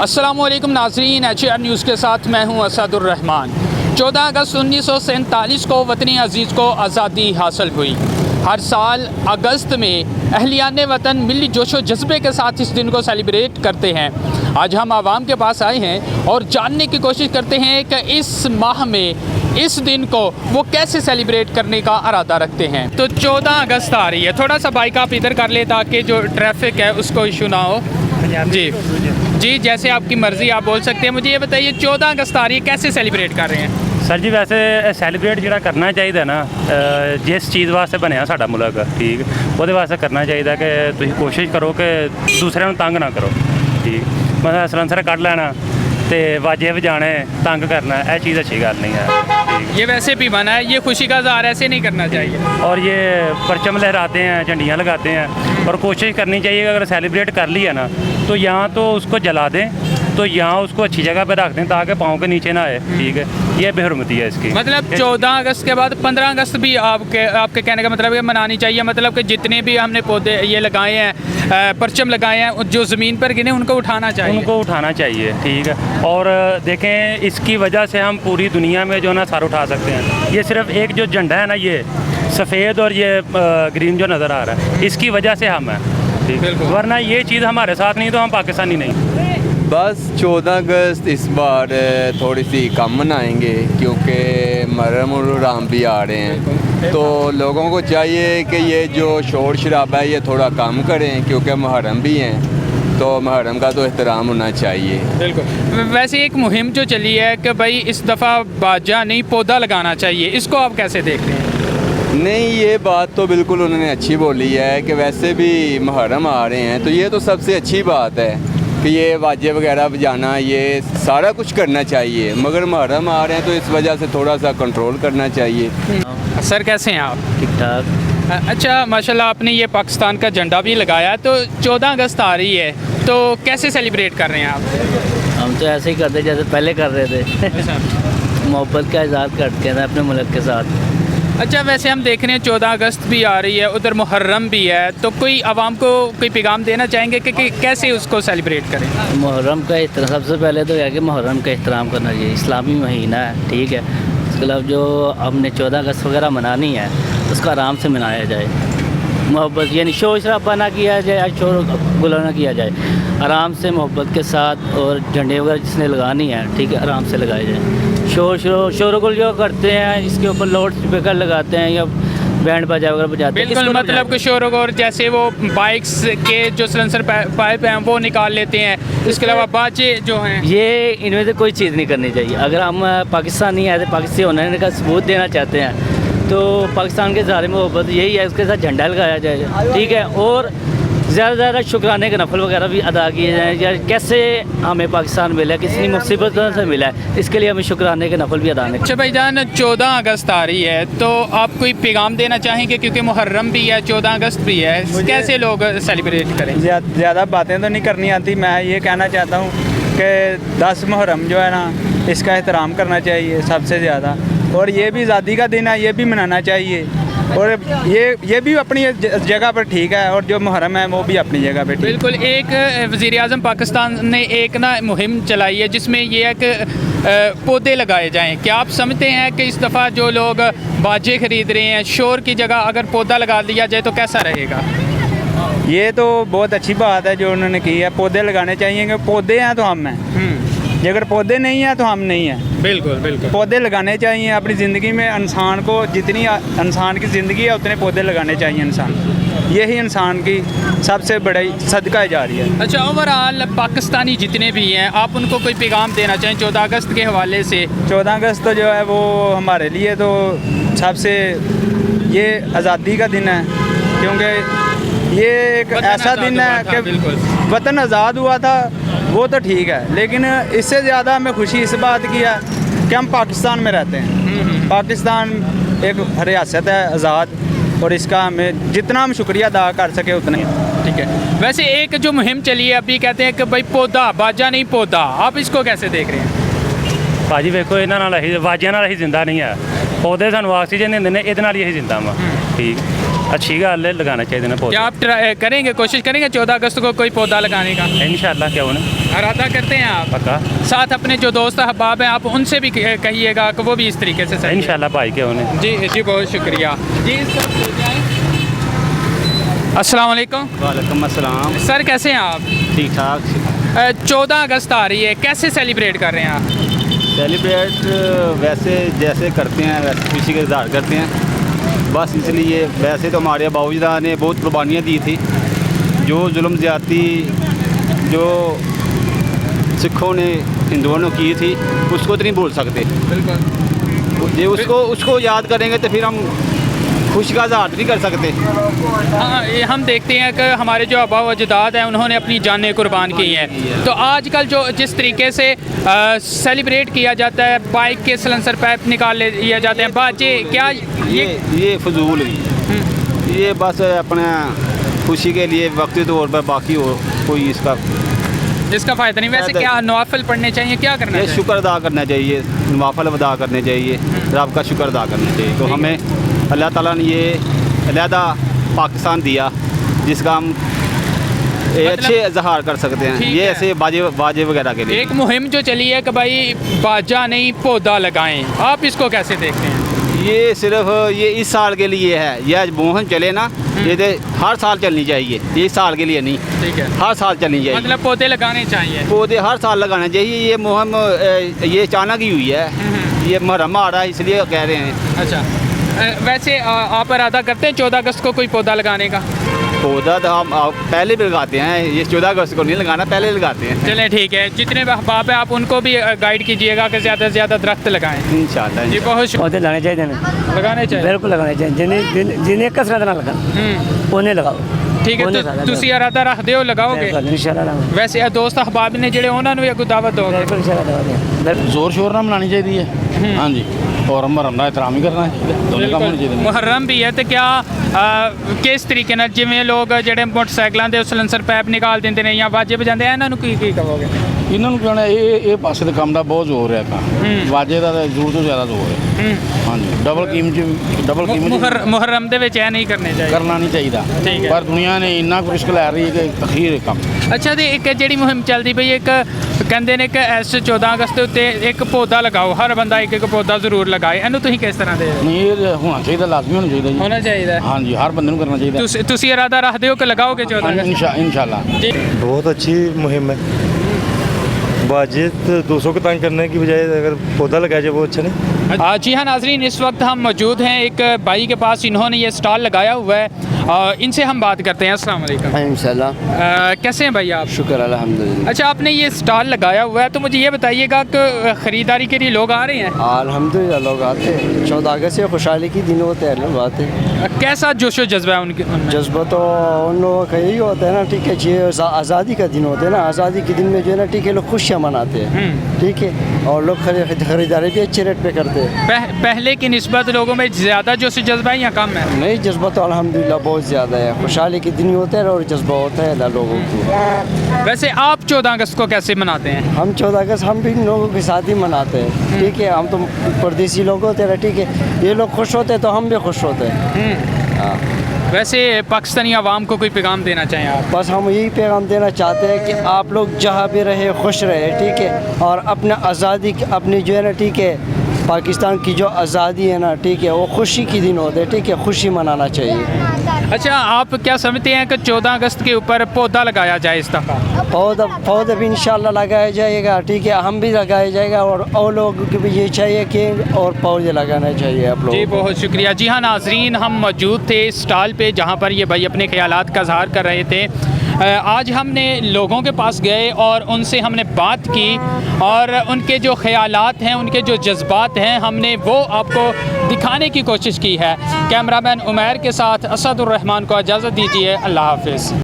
अस्सलामुअलैकुम नाज़रीन, HR news के साथ मैं हूं असदुर्रहमान। 14 अगस्त 1947 को वतनी अज़ीज़ को आज़ादी हासिल हुई। हर साल अगस्त में अहलियान वतन मिली जोशो जज्बे के साथ इस दिन को सेलिब्रेट करते हैं। आज हम आवाम के पास आए हैं और जानने की कोशिश करते हैं कि इस माह में इस दिन को वो कैसे सेलिब्रेट करने का इरादा रखते हैं। तो 14 अगस्त आ रही है, थोड़ा सा बाइक आप इधर कर ले ताकि जो ट्रैफिक है उसको इशू ना हो। जी, जैसे आपकी मर्ज़ी, आप बोल सकते हैं। मुझे ये बताइए 14 अगस्त आ रही है, कैसे सेलिब्रेट कर रहे हैं? सर जी, वैसे सैलीब्रेट जो करना चाहिए ना, जिस चीज़ वास्ते बनया साडा मुल्क, ठीक वो वास्ते करना चाहिए कि तुम कोशिश करो कि दूसरे को तंग ना करो। ठीक, मतलब सलंसर कढ़ लेना तो वाजे बजाने तंग करना, यह चीज़ अच्छी गल नहीं है। ये वैसे भी मना है, ये खुशी का इज़हार ऐसे नहीं करना चाहिए। और ये परचम लहराते हैं, झंडियाँ लगाते हैं, और कोशिश करनी चाहिए कि अगर सेलिब्रेट कर लिया ना तो यहाँ तो उसको जला दें, तो यहाँ उसको अच्छी जगह पे रख दें ताकि पाँव के नीचे ना आए। ठीक है, ये बेहरमती है इसकी। मतलब 14 अगस्त के बाद 15 अगस्त भी आपके कहने का मतलब है मनानी चाहिए। मतलब कि जितने भी हमने पौधे ये लगाए हैं, परचम लगाए हैं, जो ज़मीन पर गिने उनको उठाना चाहिए। उनको उठाना चाहिए, ठीक है। और देखें, इसकी वजह से हम पूरी दुनिया में जो ना सर उठा सकते हैं। ये सिर्फ एक जो झंडा है ना, ये सफ़ेद और ये ग्रीन जो नज़र आ रहा है, इसकी वजह से हम हैं, ठीक है। वरना ये चीज़ हमारे साथ नहीं तो हम पाकिस्तानी नहीं। बस 14 अगस्त इस बार थोड़ी सी कम मनाएंगे क्योंकि मुहर्रम और राम भी आ रहे हैं, तो लोगों को चाहिए कि ये जो शोर शराबा है ये थोड़ा कम करें, क्योंकि मुहर्रम भी हैं तो मुहर्रम का तो एहतराम होना चाहिए। बिल्कुल। वैसे एक मुहिम जो चली है कि भाई इस दफ़ा बाजा नहीं पौधा लगाना चाहिए, इसको आप कैसे देख रहे हैं? नहीं, ये बात तो बिल्कुल उन्होंने अच्छी बोली है कि वैसे भी मुहर्रम आ रहे हैं तो ये तो सबसे अच्छी बात है कि ये वाजे वगैरह बजाना, ये सारा कुछ करना चाहिए, मगर मुहर्रम आ रहे हैं तो इस वजह से थोड़ा सा कंट्रोल करना चाहिए। सर कैसे हैं आप? ठीक ठाक। अच्छा, माशाल्लाह, आपने ये पाकिस्तान का झंडा भी लगाया। तो 14 अगस्त आ रही है तो कैसे सेलिब्रेट कर रहे हैं आप? हम तो ऐसे ही करते जैसे पहले कर रहे थे। मोहब्बत का इज़हार करते हैं अपने मुल्क के साथ। अच्छा, वैसे हम देख रहे हैं 14 अगस्त भी आ रही है, उधर मुहर्रम भी है, तो कोई आवाम को कोई पैगाम देना चाहेंगे कि कैसे उसको सेलिब्रेट करें? मुहर्रम का सबसे पहले तो है कि मुहर्रम का एहतराम करना चाहिए। इस्लामी महीना है, ठीक है। उसके अलावा जो हमने 14 अगस्त वगैरह मनानी है उसका आराम से मनाया जाए। मोहब्बत यानी शोर शराबा ना किया जाए, शोर गुला ना किया जाए, आराम से मोहब्बत के साथ। और झंडे वगैरह जिसने लगानी है, ठीक है, आराम से लगाए जाए। शोरगुल जो करते हैं इसके ऊपर लाउड स्पीकर लगाते हैं या बैंड बाजा वगैरह बजाते हैं। बिल्कुल, मतलब कि शोरगुल जैसे वो बाइक्स के जो सिलेंसर पाइप हैं वो निकाल लेते हैं। इसके अलावा बाजे जो हैं, ये इनमें से कोई चीज़ नहीं करनी चाहिए। अगर हम पाकिस्तानी है तो पाकिस्तानी होने का सबूत देना चाहते हैं तो पाकिस्तान के इज़हार मोहब्बत यही है, उसके साथ झंडा लगाया जाए, ठीक है। और ज़्यादा से ज़्यादा शुक्राने के नफल वगैरह भी अदा किए जाएँ। या कैसे हमें पाकिस्तान मिला, किसी मुसीबतों से मिला है, इसके लिए हमें शुक्राने के नफल भी अदा करने। अच्छा भाईजान, 14 अगस्त आ रही है तो आप कोई पैगाम देना चाहेंगे? क्योंकि मुहर्रम भी है, 14 अगस्त भी है, कैसे लोग सेलिब्रेट करें? ज़्यादा बातें तो नहीं करनी आती। मैं ये कहना चाहता हूँ कि 10 मुहर्रम जो है ना, इसका एहतराम करना चाहिए सबसे ज़्यादा। और ये भी आज़ादी का दिन है, ये भी मनाना चाहिए। और ये भी अपनी जगह पर ठीक है, और जो मुहर्रम है वो भी अपनी जगह पर ठीक। बिल्कुल। एक वज़ीर आज़म पाकिस्तान ने एक ना मुहिम चलाई है जिसमें ये है कि पौधे लगाए जाएं। क्या आप समझते हैं कि इस दफ़ा जो लोग बाजे ख़रीद रहे हैं, शोर की जगह अगर पौधा लगा दिया जाए तो कैसा रहेगा? ये तो बहुत अच्छी बात है जो उन्होंने की है। पौधे लगाने चाहिए, क्योंकि पौधे हैं तो हम हैं, अगर पौधे नहीं हैं तो हम नहीं हैं। बिल्कुल बिल्कुल, पौधे लगाने चाहिए अपनी ज़िंदगी में। इंसान को जितनी इंसान की ज़िंदगी है उतने पौधे लगाने चाहिए इंसान। यही इंसान की सबसे बड़ी सदका जारी है। अच्छा, ओवरऑल पाकिस्तानी जितने भी हैं, आप उनको कोई पैगाम देना चाहें 14 अगस्त के हवाले से? 14 अगस्त तो जो है वो हमारे लिए तो सबसे ये आज़ादी का दिन है, क्योंकि ये एक ऐसा दिन है कि वतन आज़ाद हुआ था, वो तो ठीक है, लेकिन इससे ज़्यादा हमें खुशी इस बात की है कि हम पाकिस्तान में रहते हैं। पाकिस्तान एक रियासत है आज़ाद, और इसका हमें जितना हम शुक्रिया अदा कर सके उतना ही। ठीक है। वैसे एक जो मुहिम चली है अभी, कहते हैं कि भाई पौधा बाजा नहीं पौधा, आप इसको कैसे देख रहे हैं? भाजी वेखो, इन्होंने वाजिया नाल असीं जिंदा नहीं है, पौधे सानू ऑक्सीजन देंदे ने, इहदे नाल ही असीं जिंदा वा। ठीक, अच्छी गल है, लगाना चाहिए ना पौधे। क्या आप करेंगे, कोशिश करेंगे 14 अगस्त को कोई पौधा लगाने का? इंशाअल्लाह, क्यों नहीं। इरादा करते हैं आप? पक्का साथ अपने जो दोस्त अहबाब हैं आप उनसे भी कहिएगा कि वो भी इस तरीके से इंशाल्लाह भाई के होने। जी जी, बहुत शुक्रिया जी। इस तरफ से जाएं। अस्सलाम वालेकुम। वालेकुम अस्सलाम। सर कैसे हैं आप? ठीक ठाक। 14 अगस्त आ रही है, कैसे सेलिब्रेट कर रहे हैं आप? सेलिब्रेट वैसे जैसे करते हैं वैसे खुशी का इजहार करते हैं बस, इसलिए वैसे तो हमारे बाबूजदा ने बहुत कुर्बानियाँ दी थी, जो जुल्म ज़्यादती जो सिखों ने हिंदुओं ने की थी उसको तो नहीं भूल सकते। बिल्कुल। ये उसको याद करेंगे तो फिर हम खुशी का इजहार नहीं कर सकते। हाँ, ये हम देखते हैं कि हमारे जो आबा व अजदाद हैं उन्होंने अपनी जानें कुर्बान की हैं। तो आजकल जो जिस तरीके से सेलिब्रेट किया जाता है, बाइक के सलेंसर पैप निकाल लिए जाते हैं, बाजे, क्या ये फजूल हुई, ये बस अपना खुशी के लिए वक्ती तौर पर, बाकी हो कोई इसका फ़ायदा नहीं। वैसे क्या नवाफिल पढ़ने चाहिए, क्या करना चाहिए? शुक्र अदा करना चाहिए, नवाफिल अदा करने चाहिए, रब का शुक्र अदा करना चाहिए। तो हमें अल्लाह ताला ने ये अलहदा पाकिस्तान दिया जिसका हम अच्छे इजहार कर सकते हैं, ये ऐसे बाजे वगैरह के लिए। एक मुहिम जो चली है कि भाई बाजा नहीं पौधा लगाएं, आप इसको कैसे देखते हैं? ये सिर्फ ये इस साल के लिए है, यह मुहिम चले ना, ये हर साल चलनी चाहिए, ये इस साल के लिए नहीं, ठीक है, हर साल चलनी चाहिए। मतलब पौधे लगाने चाहिए, पौधे हर साल लगाना चाहिए। ये मुहिम ये अचानक ही हुई है, ये मुहर्रम आ रहा है इसलिए कह रहे हैं। अच्छा, वैसे आप इरादा करते हैं 14 अगस्त को कोई पौधा लगाने का? पौधा तो हम पहले भी लगाते हैं, ये 14 अगस्त को नहीं लगाना, पहले लगाते हैं। चलें ठीक है, जितने अहबाब हैं आप उनको भी गाइड कीजिएगा कि ज़्यादा से ज़्यादा दरख्त लगाएं इंशाल्लाह। जी बहुत पौधे लगाने चाहिए, लगाने चाहिए, बिल्कुल लगाने चाहिए, जिन्हें कसरत ना लगा उन्हें लगाओ। ठीक है, तो तुसी इरादा रखते हो लगाओगे? इंशाल्लाह। वैसे दोस्त अहबाब ने ਜਿਹੜੇ ਉਹਨਾਂ ਨੂੰ ਵੀ ਅੱਗੋਂ ਦਾਵਤ ਦੋਗੇ? जोर शोर ना मनानी चाहिए है। हाँ जी, और मुहर्रम का एहतराम ही करना चाहिए, दोनों काम होने चाहिए। मुहर्रम भी है तो क्या किस तरीके ਨਾਲ ਜਿਵੇਂ ਲੋਕ ਜਿਹੜੇ ਮੋਟਰਸਾਈਕਲਾਂ ਦੇ ਸਲੈਂਸਰ ਪੈਪ ਨਿਕਾਲ ਦਿੰਦੇ ਨੇ ਜਾਂ ਵਾਜੇ ਵਜਾਉਂਦੇ ਆ, ਇਹਨਾਂ ਨੂੰ ਕੀ ਕਹੋਗੇ? ਇਹਨਾਂ ਨੂੰ ਕਹਿਣਾ ਇਹ ਪਾਸੇ ਦੇ ਕੰਮ ਦਾ ਬਹੁਤ ਜ਼ੋਰ ਹੈ ਤਾਂ ਵਾਜੇ ਦਾ ਜ਼ੋਰ ਤੋਂ ਜ਼ਿਆਦਾ ਜ਼ੋਰ ਹੈ। ਹਾਂਜੀ, ਡਬਲ ਕੀਮਤ ਮੁਹर्रम ਦੇ ਵਿੱਚ ਇਹ ਨਹੀਂ ਕਰਨੇ ਚਾਹੀਦੇ, ਕਰਨਾ ਨਹੀਂ ਚਾਹੀਦਾ, ਪਰ ਦੁਨੀਆ ਨੇ ਇੰਨਾ ਕੁ ਰਿਸਕ ਲੈ ਰਹੀ ਹੈ ਕਿ ਅਖੀਰ ਇਹ ਕੰਮ। ਅੱਛਾ, ਤੇ ਇੱਕ ਜਿਹੜੀ ਮੁਹਿੰਮ ਚੱਲਦੀ ਪਈ ਇੱਕ ਕਹਿੰਦੇ ਨੇ ਕਿ ਇਸ 14 ਅਗਸਤ ਦੇ ਉੱਤੇ ਇੱਕ ਪੌਦਾ ਲਗਾਓ, ਹਰ ਬੰਦਾ ਇੱਕ ਪੌਦਾ ਜ਼ਰੂਰ ਲਗਾਏ, ਇਹਨੂੰ ਤੁਸੀਂ ਕਿਸ ਤਰ੍ਹਾਂ ਦੇ? ਨਹੀਂ, ਇਹ ਹੋਣਾ ਚਾਹੀਦਾ, ਲਾਜ਼ਮੀ ਹੋਣਾ ਚਾਹੀਦਾ ਜੀ, ਹੋਣਾ ਚਾਹੀਦਾ। ਹਾਂਜੀ, ਹਰ ਬੰਦੇ ਨੂੰ ਕਰਨਾ ਚਾਹੀਦਾ। ਤੁਸੀਂ ਇਰਾਦਾ ਰੱਖਦੇ ਹੋ ਕਿ ਲਗਾਓਗੇ 14 ਅਗਸਤ? इंशाल्लाह जी, बहुत अच्छी मुहिम है। बाजित दूसरों को तंग करने की बजाय अगर पौधा लगाया जाए वो अच्छा नहीं। जी हाँ नाजरीन, इस वक्त हम मौजूद हैं एक भाई के पास, इन्होंने ये स्टॉल लगाया हुआ है, इनसे हम बात करते हैं। अस्सलाम वालेकुम। इंशाल्लाह। कैसे हैं भाई आप? शुक्र अल्हम्दुलिल्लाह। अच्छा, आपने ये स्टॉल लगाया हुआ है तो मुझे ये बताइएगा कि ख़रीदारी के लिए लोग आ रहे हैं? अल्हम्दुलिल्लाह लोग आते हैं, 14 अगस्त से खुशहाली की दिन होते हैं, लोग आते हैं। कैसा जोशो जज्बा है उनके? जज्बा तो उन लोगों का यही होता है ना, ठीक है, ये आज़ादी का दिन होता है ना, आज़ादी के दिन में जो है ना, ठीक है, लोग खुशियाँ मनाते हैं, ठीक है, और लोग खरीदारी भी अच्छे रेट पे करते हैं। पहले की निस्बत लोगों में ज़्यादा जोशो जज्बा है या कम है? नहीं, जज्बा तो अल्हम्दुलिल्लाह बहुत ज़्यादा है, खुशहाली के दिन होते हैं और जज्बा होता है ना लोगों को। वैसे आप 14 अगस्त को कैसे मनाते हैं? हम 14 अगस्त हम भी लोगों के साथ ही मनाते हैं, ठीक है, हम तो परदेसी लोग होते हैं, ठीक है, ये लोग खुश होते हैं तो हम भी खुश होते हैं। हाँ, वैसे पाकिस्तानी अवाम को कोई पैगाम देना चाहें आप? बस हम यही पैगाम देना चाहते हैं कि आप लोग जहाँ भी रहे खुश रहे, ठीक है, और अपना आज़ादी अपनी जो है ना, ठीक है, पाकिस्तान की जो आज़ादी है ना, ठीक है, वो खुशी के दिन होते हैं, ठीक है, खुशी मनाना चाहिए। अच्छा, आप क्या समझते हैं कि 14 अगस्त के ऊपर पौधा लगाया जाए इस दफ़ा? पौधा भी इंशाल्लाह लगाया जाएगा, ठीक है, हम भी लगाया जाएगा, और लोगों को भी ये चाहिए कि और पौधे लगाना चाहिए आप लोग। जी बहुत शुक्रिया। जी हाँ नाजरीन, हम मौजूद थे स्टॉल पे जहाँ पर ये भाई अपने ख्यालात का इज़हार कर रहे थे। आज हमने लोगों के पास गए और उनसे हमने बात की और उनके जो ख्यालात हैं, उनके जो जज्बात हैं, हमने वो आपको दिखाने की कोशिश की है। कैमरामैन उमैर के साथ असदुर रहमान को इजाज़त दीजिए। अल्लाह हाफ़िज़।